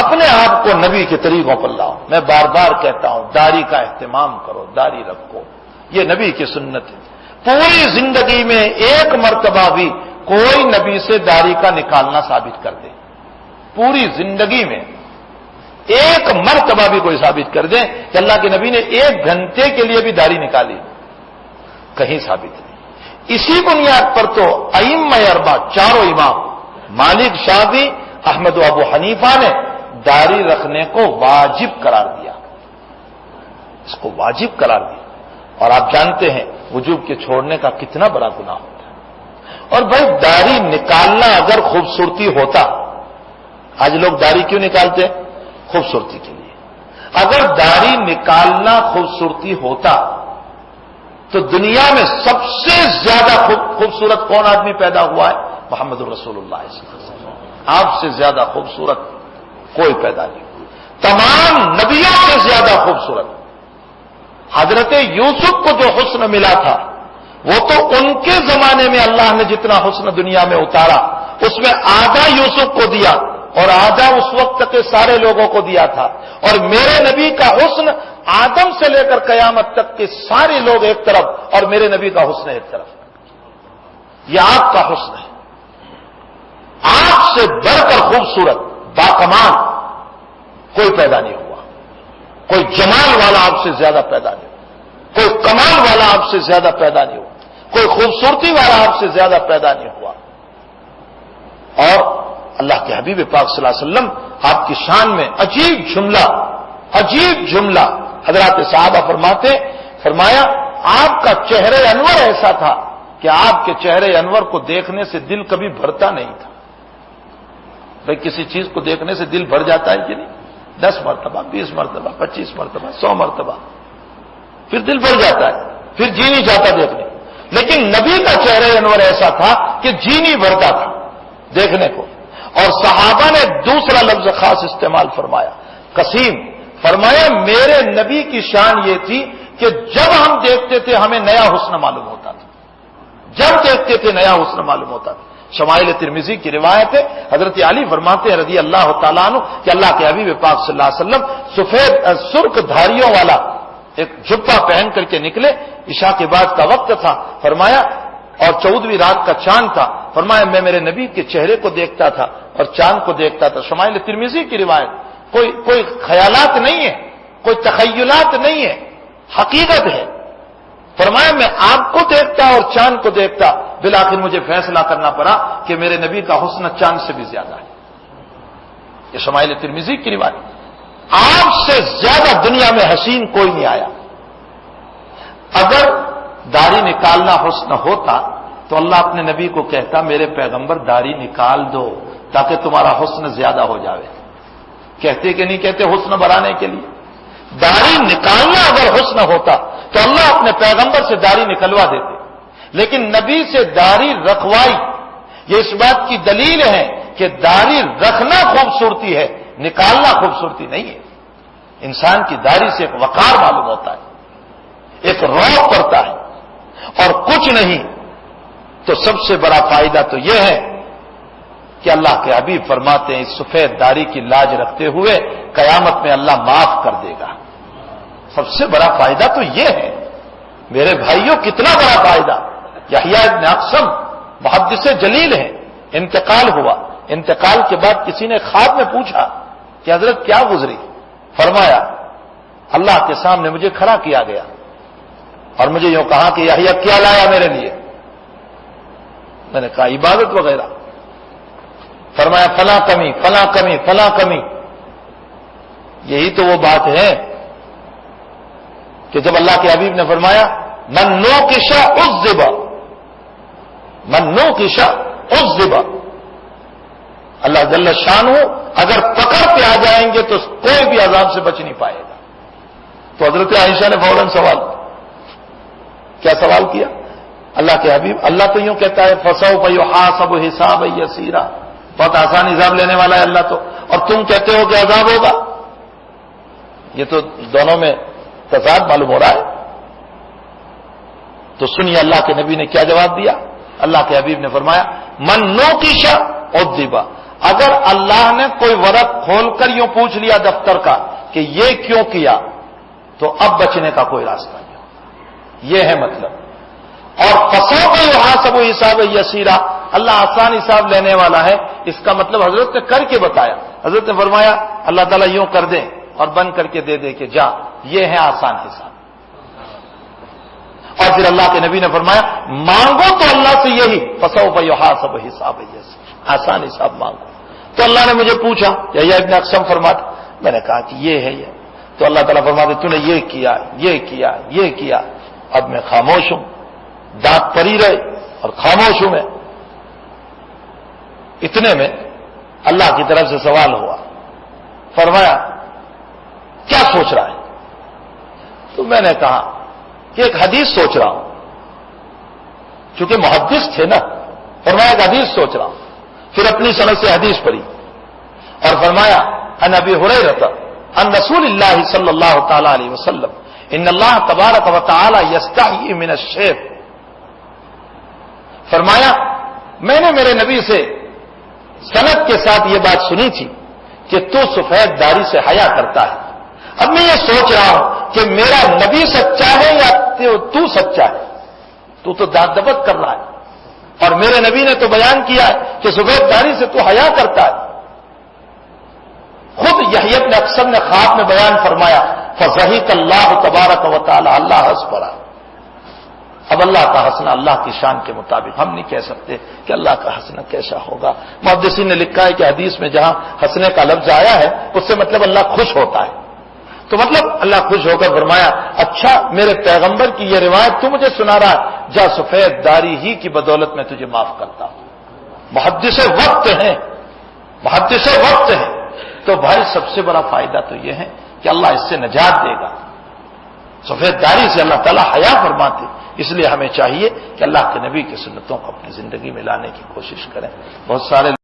اپنے آپ کو نبی کے طریقوں پر لاؤ. میں بار بار کہتا ہوں داڑھی کا اہتمام کرو، داڑھی رکھو، یہ نبی کی سنت ہے. پوری زندگی میں ایک مرتبہ بھی کوئی نبی سے داڑھی کا نکالنا ثابت کر دے، پوری زندگی میں ایک مرتبہ بھی کوئی ثابت کر دے کہ اللہ کے نبی نے 1 گھنٹے کے لیے بھی داڑھی نکالی، کہیں ثابت نہیں. اسی بنیاد پر تو ائمہ اربعہ، چاروں امام مالک، شافعی، احمد و ابو حنیفہ نے داڑھی رکھنے کو واجب قرار دیا، اس کو واجب قرار دیا. اور آپ جانتے ہیں وجوب کے چھوڑنے کا کتنا بڑا گناہ ہوتا ہے. اور بھائی داڑھی نکالنا اگر خوبصورتی ہوتا، آج لوگ داڑھی کیوں نکالتے ہیں؟ خوبصورتی کے لیے. اگر داڑھی نکالنا خوبصورتی ہوتا تو دنیا میں سب سے زیادہ خوبصورت کون آدمی پیدا ہوا ہے؟ محمد الرسول اللہ صلی اللہ علیہ وسلم. آپ سے زیادہ خوبصورت کوئی پیدا نہیں. تمام نبیوں سے زیادہ خوبصورت. حضرت یوسف کو جو حسن ملا تھا وہ تو ان کے زمانے میں اللہ نے جتنا حسن دنیا میں اتارا اس میں آدھا یوسف کو دیا اور آدھا اس وقت کے سارے لوگوں کو دیا تھا. اور میرے نبی کا حسن آدم سے لے کر قیامت تک کے سارے لوگ ایک طرف اور میرے نبی کا حسن ایک طرف. یہ آپ کا حسن ہے. آپ سے بڑھ کر خوبصورت باکمال کوئی پیدا نہیں ہوا. کوئی جمال والا آپ سے زیادہ پیدا نہیں ہوا. کوئی کمال والا آپ سے زیادہ پیدا نہیں ہوا. کوئی خوبصورتی والا آپ سے زیادہ پیدا نہیں ہوا. اور اللہ کے حبیب پاک صلی اللہ علیہ وسلم آپ کی شان میں عجیب جملہ حضرات صحابہ فرمایا آپ کا چہرے انور ایسا تھا کہ آپ کے چہرے انور کو دیکھنے سے دل کبھی بھرتا نہیں تھا. بھائی کسی چیز کو دیکھنے سے دل بھر جاتا ہے کہ نہیں؟ 10 مرتبہ 20 مرتبہ 25 مرتبہ 100 مرتبہ پھر دل بھر جاتا ہے، پھر جی نہیں چاہتا دیکھنے. لیکن نبی کا چہرہ انور ایسا تھا کہ جی نہیں بھرتا تھا دیکھنے کو. اور صحابہ نے دوسرا لفظ خاص استعمال فرمایا، قسیم. فرمایا میرے نبی کی شان یہ تھی کہ جب ہم دیکھتے تھے ہمیں نیا حسن معلوم ہوتا تھا، جب دیکھتے تھے نیا حسن معلوم ہوتا تھا. شمائل ترمذی کی روایت ہے، حضرت علی فرماتے ہیں رضی اللہ تعالیٰ عنہ کہ اللہ کے حبیب پاک صلی اللہ علیہ وسلم سفید سرخ دھاریوں والا ایک جبہ پہن کر کے نکلے. عشاء کے بعد کا وقت تھا. فرمایا اور 14ویں رات کا چاند تھا. فرمایا میں میرے نبی کے چہرے کو دیکھتا تھا اور چاند کو دیکھتا تھا. شمائل ترمذی کی روایت. کوئی خیالات نہیں ہے، کوئی تخیلات نہیں ہے، حقیقت ہے. فرمایا میں آپ کو دیکھتا اور چاند کو دیکھتا، بالآخر مجھے فیصلہ کرنا پڑا کہ میرے نبی کا حسن چاند سے بھی زیادہ ہے. یہ شمائل ترمذی کی روایت. آپ سے زیادہ دنیا میں حسین کوئی نہیں آیا. اگر داڑھی نکالنا حسن ہوتا تو اللہ اپنے نبی کو کہتا میرے پیغمبر داڑھی نکال دو تاکہ تمہارا حسن زیادہ ہو جاوے. کہتے کہ نہیں کہتے حسن بڑھانے کے لیے؟ داڑھی نکالنا اگر حسن ہوتا تو اللہ اپنے پیغمبر سے داڑھی نکلوا دیتے. لیکن نبی سے داڑھی رکھوائی. یہ اس بات کی دلیل ہے کہ داڑھی رکھنا خوبصورتی ہے، نکالنا خوبصورتی نہیں ہے. انسان کی داڑھی سے ایک وقار معلوم ہوتا ہے، ایک روب پڑتا ہے. اور کچھ نہیں تو سب سے بڑا فائدہ تو یہ ہے کہ اللہ کے حبیب فرماتے ہیں اس سفید داڑھی کی لاج رکھتے ہوئے قیامت میں اللہ معاف کر دے گا. سب سے بڑا فائدہ تو یہ ہے میرے بھائیوں. کتنا بڑا فائدہ. یحییٰ ابن اقسم محدث جلیل ہیں، انتقال ہوا. انتقال کے بعد کسی نے خواب میں پوچھا کہ حضرت کیا گزری؟ فرمایا اللہ کے سامنے مجھے کھڑا کیا گیا اور مجھے یوں کہا کہ یحییٰ کیا لایا میرے لیے؟ میں نے کہا عبادت وغیرہ. فرمایا فلاں کمی فلاں کمی فلاں کمی. یہی تو وہ بات ہے کہ جب اللہ کے حبیب نے فرمایا من نوکش عذب، من نوکش عذب، اللہ جل شانہ اگر پکڑ پہ آ جائیں گے تو کوئی بھی عذاب سے بچ نہیں پائے گا. تو حضرت عائشہ نے فوراً کیا سوال کیا؟ اللہ کے حبیب اللہ تو یوں کہتا ہے فسوف یحاسب حسابا یسیرا، بہت آسان حساب لینے والا ہے اللہ تو، اور تم کہتے ہو کہ عذاب ہوگا. یہ تو دونوں میں تضاد معلوم ہو رہا ہے. تو سنیے اللہ کے نبی نے کیا جواب دیا. اللہ کے حبیب نے فرمایا من نوکش عذب، اگر اللہ نے کوئی ورق کھول کر یوں پوچھ لیا دفتر کا کہ یہ کیوں کیا، تو اب بچنے کا کوئی راستہ نہیں ہوگا. یہ ہے مطلب. اور فسوف یحاسب حسابا یسیرا، اللہ آسان حساب لینے والا ہے. اس کا مطلب حضرت نے کر کے بتایا. حضرت نے فرمایا اللہ تعالیٰ یوں کر دے اور بند کر کے دے دے کہ جا، یہ ہے آسان حساب. اور پھر اللہ کے نبی نے فرمایا مانگو تو اللہ سے یہی، فسوف یحاسب حسابا یسیرا، آسان حساب مانگو. تو اللہ نے مجھے پوچھا، یا ابن اقسم فرماتا، میں نے کہا کہ یہ ہے یہ. تو اللہ تعالیٰ فرماتے تو نے یہ کیا یہ کیا یہ کیا. اب میں خاموش ہوں، دانت پڑی رہے اور خاموش ہوں میں. اتنے میں اللہ کی طرف سے سوال ہوا، فرمایا کیا سوچ رہا ہے؟ تو میں نے کہا کہ ایک حدیث سوچ رہا ہوں. چونکہ محدث تھے نا، فرمایا ایک حدیث سوچ رہا ہوں. پھر اپنی سند سے حدیث پڑھی اور فرمایا عن ابی ہریرہ عن رسول اللہ صلی اللہ تعالی علیہ وسلم ان اللہ تبارک و تعالی یستحیی من الشیب. فرمایا میں نے میرے نبی سے سند کے ساتھ یہ بات سنی تھی کہ تو سفید داڑھی سے حیا کرتا ہے. اب میں یہ سوچ رہا ہوں کہ میرا نبی سچا ہے یا تو سچا ہے. تو دانت دبت کر رہا ہے، اور میرے نبی نے تو بیان کیا ہے کہ سفید داڑھی سے تو حیا کرتا ہے. خود یحییٰ بن اقسم نے خواب میں بیان فرمایا فضحک اللہ تبارک و تعالی، اللہ ہنس پڑا. اب اللہ کا ہنسنا اللہ کی شان کے مطابق، ہم نہیں کہہ سکتے کہ اللہ کا ہنسنا کیسا ہوگا. محدثین نے لکھا ہے کہ حدیث میں جہاں ہنسنے کا لفظ آیا ہے اس سے مطلب اللہ خوش ہوتا ہے. تو مطلب اللہ خوش ہو کر فرمایا اچھا میرے پیغمبر کی یہ روایت تو مجھے سنا رہا ہے، جا سفید داڑھی ہی کی بدولت میں تجھے معاف کرتا ہوں. محدث وقت ہیں، محدث وقت ہیں. تو بھائی سب سے بڑا فائدہ تو یہ ہے کہ اللہ اس سے نجات دے گا. سفید داڑھی سے اللہ تعالیٰ حیا فرماتے. اس لیے ہمیں چاہیے کہ اللہ کے نبی کی سنتوں کو اپنی زندگی میں لانے کی کوشش کریں. بہت سارے